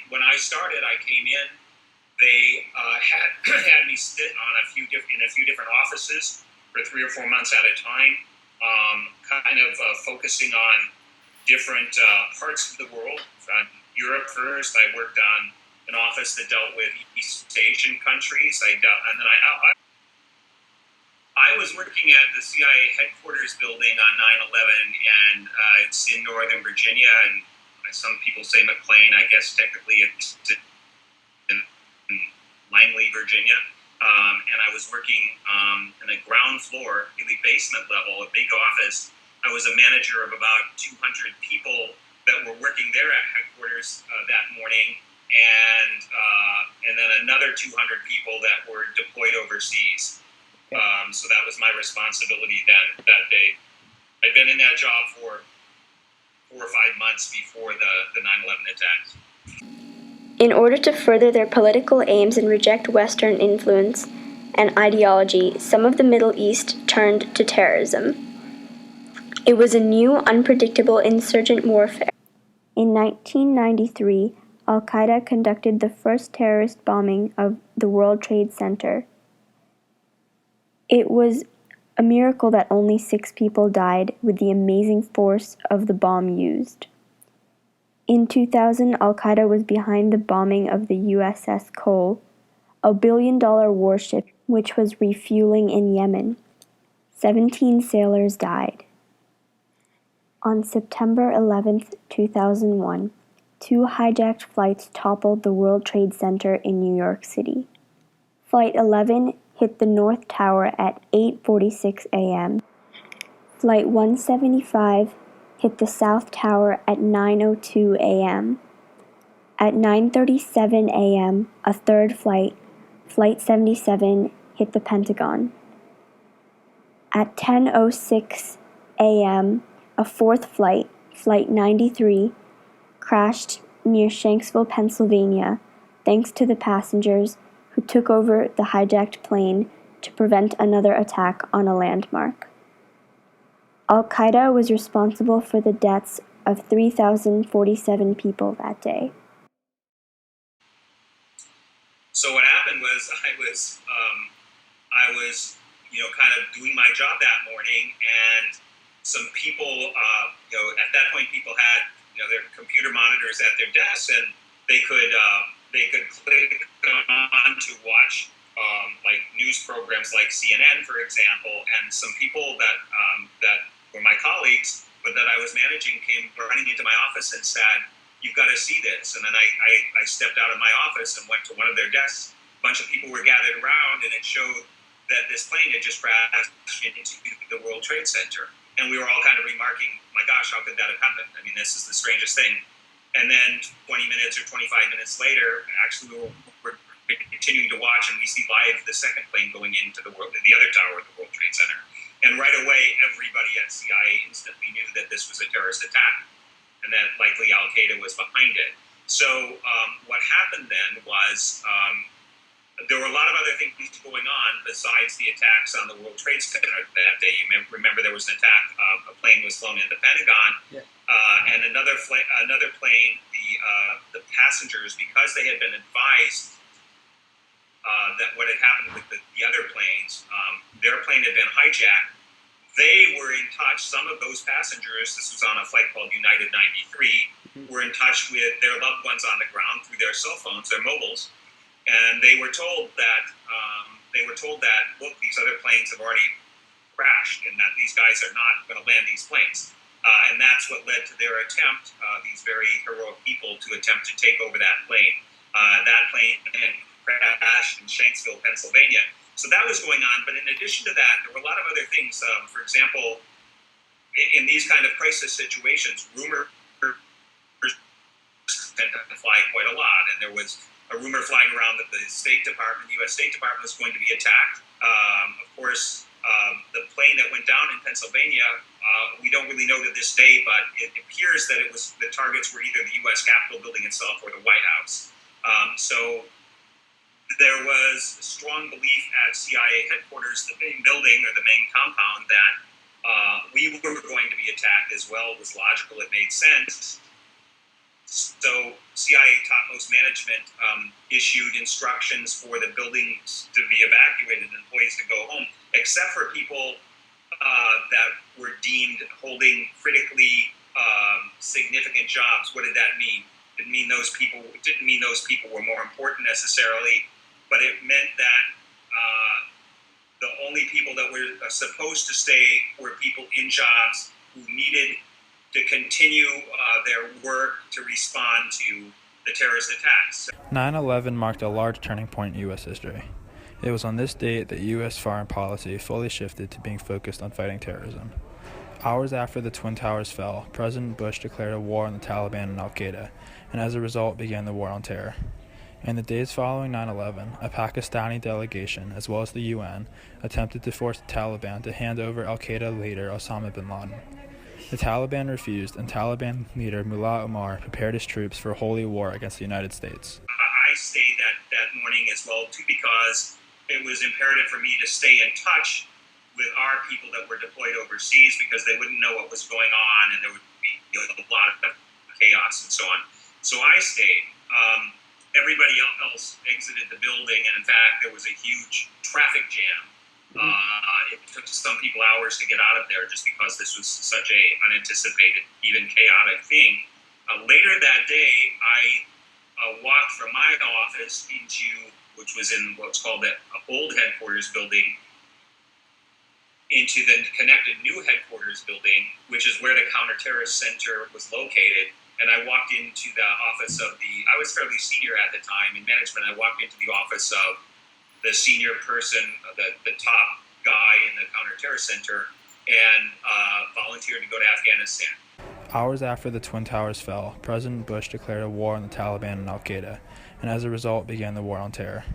when I started, I came in. They had me sit on in a few different offices for 3 or 4 months at a time, focusing on different parts of the world. Europe first. I worked on an office that dealt with East Asian countries. I was working at the CIA headquarters building on 9/11, and it's in Northern Virginia, and some people say McLean. I guess technically it's in Langley, Virginia. And I was working in a ground floor, really basement level, a big office. I was a manager of about 200 people that were working there at headquarters that morning, and then another 200 people that were deployed overseas. So that was my responsibility that day. I'd been in that job for 4 or 5 months before the 9/11 attacks. In order to further their political aims and reject Western influence and ideology, some of the Middle East turned to terrorism. It was a new, unpredictable insurgent warfare. In 1993, Al-Qaeda conducted the first terrorist bombing of the World Trade Center. It was a miracle that only 6 people died with the amazing force of the bomb used. In 2000, Al-Qaeda was behind the bombing of the USS Cole, a billion-dollar warship which was refueling in Yemen. 17 sailors died. On September 11, 2001, 2 hijacked flights toppled the World Trade Center in New York City. Flight 11 hit the North Tower at 8:46 a.m. Flight 175 hit the South Tower at 9:02 a.m. At 9:37 a.m., a third flight, Flight 77, hit the Pentagon. At 10:06 a.m., a fourth flight, Flight 93, crashed near Shanksville, Pennsylvania, thanks to the passengers who took over the hijacked plane to prevent another attack on a landmark. Al-Qaeda was responsible for the deaths of 3,047 people that day. So what happened was I was kind of doing my job that morning, and some people, at that point, people had their computer monitors at their desks, and they could click on to watch like news programs like CNN, for example, and some people that were my colleagues, but that I was managing, came running into my office and said, "You've got to see this." And then I stepped out of my office and went to one of their desks. A bunch of people were gathered around, and it showed that this plane had just crashed into the World Trade Center. And we were all kind of remarking, "My gosh, how could that have happened? I mean, this is the strangest thing." And then 20 minutes or 25 minutes later, actually we're continuing to watch, and we see live the second plane going into the other tower of the World Trade Center. And right away, everybody at CIA instantly knew that this was a terrorist attack, and that likely Al-Qaeda was behind it. So what happened then was there were a lot of other things going on besides the attacks on the World Trade Center that day. You remember there was an attack, a plane was flown in the Pentagon, and another plane, the passengers, because they had been advised that what had happened with the other planes, their plane had been hijacked. They were in touch, some of those passengers, this was on a flight called United 93, were in touch with their loved ones on the ground through their cell phones, their mobiles, and they were told that, look, these other planes have already crashed, and that these guys are not going to land these planes. And that's what led to their attempt, these very heroic people, to attempt to take over that plane. That plane crashed in Shanksville, Pennsylvania. So that was going on. But in addition to that, there were a lot of other things. For example, in these kind of crisis situations, rumors tend to fly quite a lot. And there was a rumor flying around that the State Department, the U.S. State Department, was going to be attacked. Of course, the plane that went down in Pennsylvania, we don't really know to this day, but it appears that the targets were either the U.S. Capitol building itself or the White House. So there was a strong belief at CIA headquarters, the main building or the main compound, that we were going to be attacked as well. It was logical, it made sense. So CIA topmost management issued instructions for the buildings to be evacuated and employees to go home, except for people that were deemed holding critically significant jobs. What did that mean? It didn't mean those people were more important necessarily, but it meant that the only people that were supposed to stay were people in jobs who needed to continue their work to respond to the terrorist attacks. 9/11 marked a large turning point in U.S. history. It was on this date that U.S. foreign policy fully shifted to being focused on fighting terrorism. Hours after the Twin Towers fell, President Bush declared a war on the Taliban and al-Qaeda, and as a result began the War on Terror. In the days following 9/11, a Pakistani delegation, as well as the UN, attempted to force the Taliban to hand over al-Qaeda leader Osama bin Laden. The Taliban refused, and Taliban leader Mullah Omar prepared his troops for a holy war against the United States. I stayed that morning as well, too, because it was imperative for me to stay in touch with our people that were deployed overseas, because they wouldn't know what was going on, and there would be a lot of chaos and so on. So I stayed. Everybody else exited the building, and in fact, there was a huge traffic jam. It took some people hours to get out of there just because this was such a unanticipated, even chaotic thing. Later that day, I walked from my office which was in what's called the old headquarters building, into the connected new headquarters building, which is where the counterterrorist center was located. And I walked into the office of I was fairly senior at the time in management. I walked into the office of the senior person, the top guy in the counterterrorist center, and volunteered to go to Afghanistan. Hours after the Twin Towers fell, President Bush declared a war on the Taliban and al-Qaeda, and as a result began the War on Terror.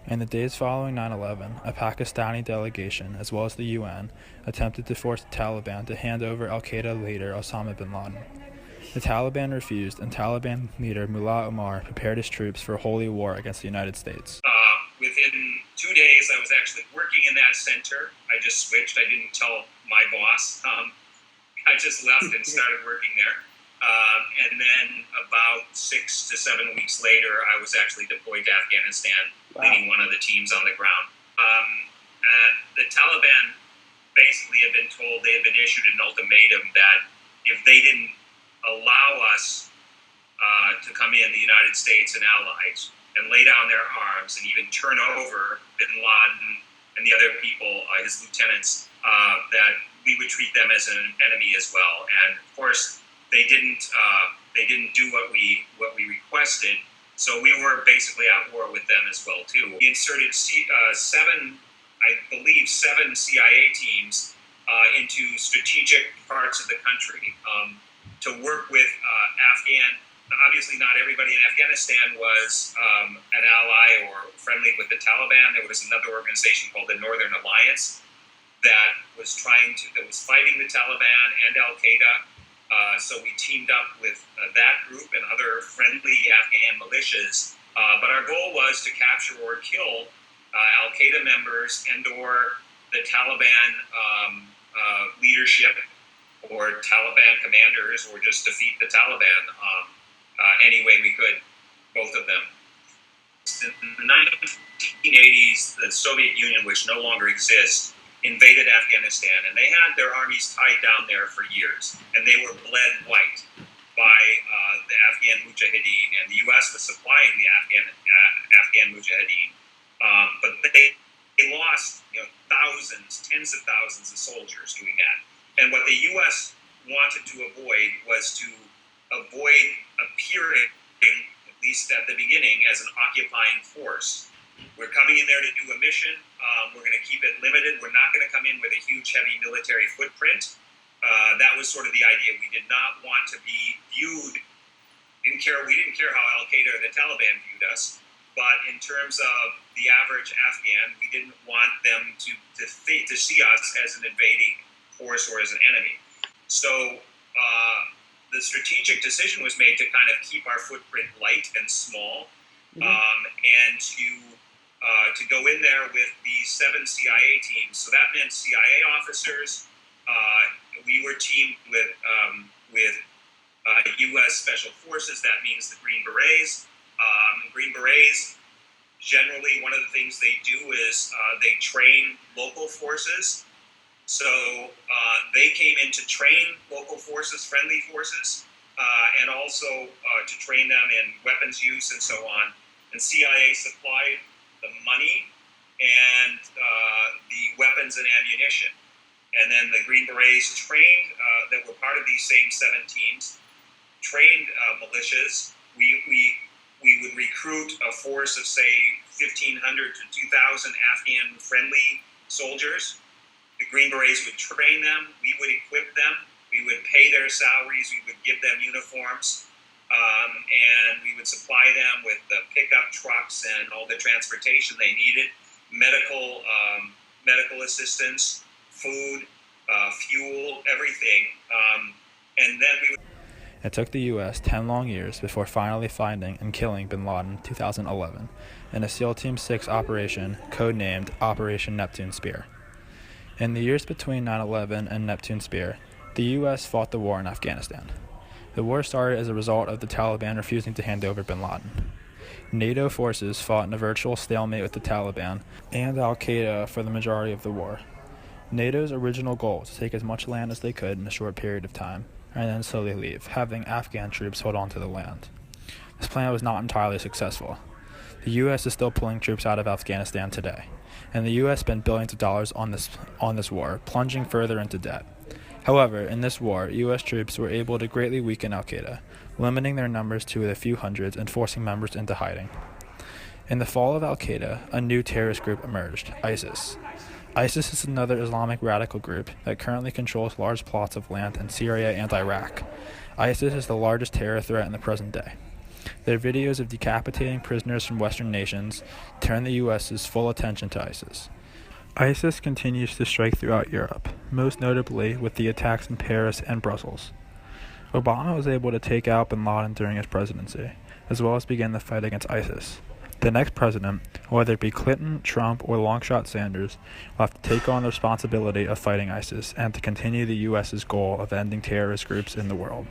In the days following 9/11, a Pakistani delegation, as well as the UN, attempted to force the Taliban to hand over al-Qaeda leader Osama bin Laden. The Taliban refused, and Taliban leader Mullah Omar prepared his troops for a holy war against the United States. Within 2 days, I was actually working in that center. I just switched. I didn't tell my boss. I just left and started working there. And then about 6 to 7 weeks later, I was actually deployed to Afghanistan, leading one of the teams on the ground. The Taliban basically had been told, they had been issued an ultimatum that if they didn't allow us to come in, the United States and allies, and lay down their arms and even turn over bin Laden and the other people, his lieutenants, that we would treat them as an enemy as well. And of course, they didn't do what we requested. So we were basically at war with them as well too. We inserted seven CIA teams into strategic parts of the country to work with Obviously, not everybody in Afghanistan was an ally or friendly with the Taliban. There was another organization called the Northern Alliance that was fighting the Taliban and Al Qaeda. So we teamed up with that group and other friendly Afghan militias. But our goal was to capture or kill Al Qaeda members and/or the Taliban leadership or Taliban commanders, or just defeat the Taliban any way we could, both of them. In the 1980s, the Soviet Union, which no longer exists, invaded Afghanistan, and they had their armies tied down there for years, and they were bled white by the Afghan Mujahideen, and the U.S. was supplying the Afghan Mujahideen, but they lost thousands, tens of thousands of soldiers doing that. And what the U.S. wanted to avoid was to avoid appearing, at least at the beginning, as an occupying force. We're coming in there to do a mission. We're going to keep it limited. We're not going to come in with a huge, heavy military footprint. That was sort of the idea. We did not want to be viewed. We didn't care how Al Qaeda or the Taliban viewed us. But in terms of the average Afghan, we didn't want them to see us as an invading force or as an enemy. So the strategic decision was made to kind of keep our footprint light and small, and to go in there with these 7 CIA teams. So that meant CIA officers. We were teamed with U.S. Special Forces, that means the Green Berets. Green Berets, generally, one of the things they do is they train local forces. So they came in to train local forces, friendly forces, and also to train them in weapons use and so on. And CIA supplied the money and the weapons and ammunition. And then the Green Berets trained, that were part of these same 7 teams, trained militias. We would recruit a force of, say, 1,500 to 2,000 Afghan friendly soldiers. The Green Berets would train them. We would equip them. We would pay their salaries. We would give them uniforms. And we would supply them with the pickup trucks and all the transportation they needed, medical assistance, food, fuel, everything. And then we would... It took the U.S. 10 long years before finally finding and killing bin Laden in 2011 in a SEAL Team 6 operation codenamed Operation Neptune Spear. In the years between 9/11 and Neptune Spear, the U.S. fought the war in Afghanistan. The war started as a result of the Taliban refusing to hand over bin Laden. NATO forces fought in a virtual stalemate with the Taliban and al-Qaeda for the majority of the war. NATO's original goal was to take as much land as they could in a short period of time, and then slowly leave, having Afghan troops hold on to the land. This plan was not entirely successful. The U.S. is still pulling troops out of Afghanistan today, and the U.S. spent billions of dollars on this war, plunging further into debt. However, in this war, U.S. troops were able to greatly weaken al-Qaeda, limiting their numbers to a few hundreds and forcing members into hiding. In the fall of al-Qaeda, a new terrorist group emerged, ISIS. ISIS is another Islamic radical group that currently controls large plots of land in Syria and Iraq. ISIS is the largest terror threat in the present day. Their videos of decapitating prisoners from Western nations turn the U.S.'s full attention to ISIS. ISIS continues to strike throughout Europe, most notably with the attacks in Paris and Brussels. Obama was able to take out bin Laden during his presidency, as well as begin the fight against ISIS. The next president, whether it be Clinton, Trump, or Longshot Sanders, will have to take on the responsibility of fighting ISIS and to continue the U.S.'s goal of ending terrorist groups in the world.